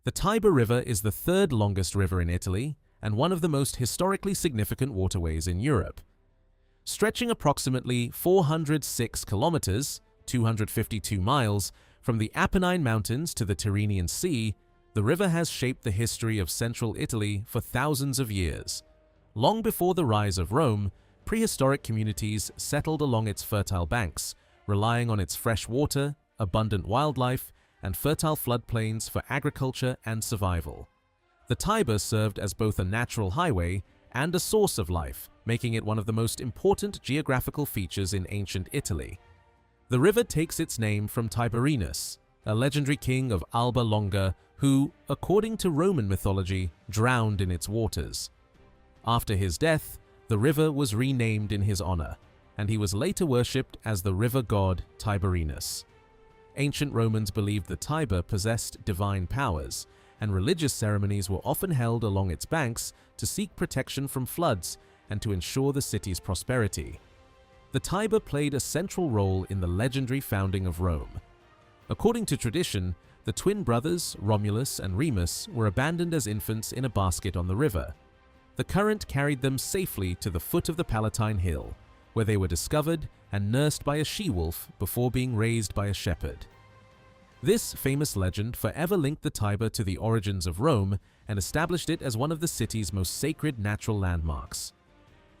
The Tiber River is the third longest river in Italy and one of the most historically significant waterways in Europe. Stretching approximately 406 kilometers, 252 miles, from the Apennine Mountains to the Tyrrhenian Sea, the river has shaped the history of central Italy for thousands of years. Long before the rise of Rome, prehistoric communities settled along its fertile banks, relying on its fresh water, abundant wildlife, and fertile floodplains for agriculture and survival. The Tiber served as both a natural highway and a source of life, making it one of the most important geographical features in ancient Italy. The river takes its name from Tiberinus, a legendary king of Alba Longa who, according to Roman mythology, drowned in its waters. After his death, the river was renamed in his honor, and he was later worshipped as the river god Tiberinus. Ancient Romans believed the Tiber possessed divine powers, and religious ceremonies were often held along its banks to seek protection from floods and to ensure the city's prosperity. The Tiber played a central role in the legendary founding of Rome. According to tradition, the twin brothers, Romulus and Remus, were abandoned as infants in a basket on the river. The current carried them safely to the foot of the Palatine Hill, where they were discovered and nursed by a she-wolf before being raised by a shepherd. This famous legend forever linked the Tiber to the origins of Rome and established it as one of the city's most sacred natural landmarks.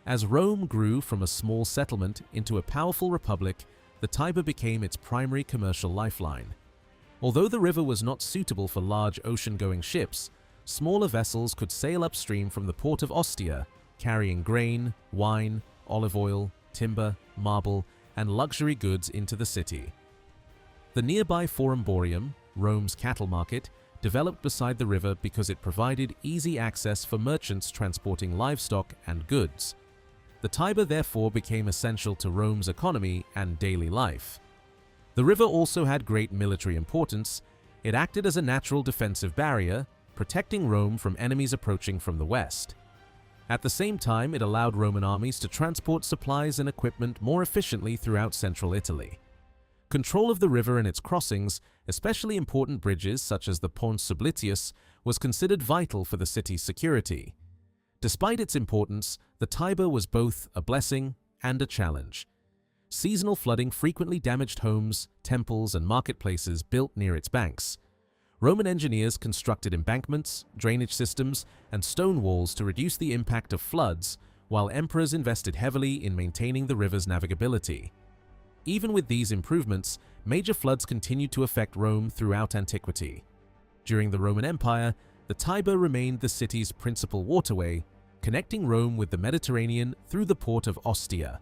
As Rome grew from a small settlement into a powerful republic, the Tiber became its primary commercial lifeline. Although the river was not suitable for large ocean-going ships, smaller vessels could sail upstream from the port of Ostia, carrying grain, wine, olive oil, timber, marble, and luxury goods into the city. The nearby Forum Boarium, Rome's cattle market, developed beside the river because it provided easy access for merchants transporting livestock and goods. The Tiber therefore became essential to Rome's economy and daily life. The river also had great military importance. It acted as a natural defensive barrier, protecting Rome from enemies approaching from the west. At the same time, it allowed Roman armies to transport supplies and equipment more efficiently throughout central Italy. Control of the river and its crossings, especially important bridges such as the Pont Sublicius, was considered vital for the city's security. Despite its importance, the Tiber was both a blessing and a challenge. Seasonal flooding frequently damaged homes, temples, and marketplaces built near its banks. Roman engineers constructed embankments, drainage systems, and stone walls to reduce the impact of floods, while emperors invested heavily in maintaining the river's navigability. Even with these improvements, major floods continued to affect Rome throughout antiquity. During the Roman Empire, the Tiber remained the city's principal waterway, connecting Rome with the Mediterranean through the port of Ostia.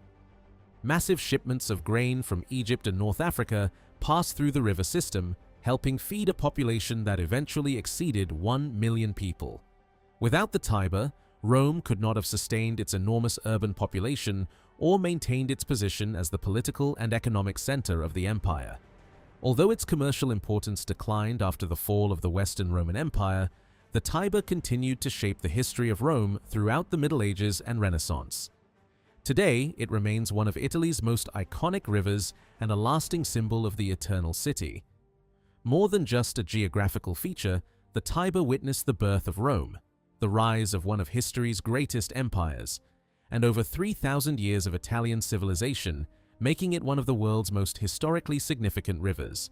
Massive shipments of grain from Egypt and North Africa passed through the river system, helping feed a population that eventually exceeded 1 million people. Without the Tiber, Rome could not have sustained its enormous urban population or maintained its position as the political and economic center of the empire. Although its commercial importance declined after the fall of the Western Roman Empire, the Tiber continued to shape the history of Rome throughout the Middle Ages and Renaissance. Today, it remains one of Italy's most iconic rivers and a lasting symbol of the eternal city. More than just a geographical feature, the Tiber witnessed the birth of Rome, the rise of one of history's greatest empires, and over 3,000 years of Italian civilization, making it one of the world's most historically significant rivers.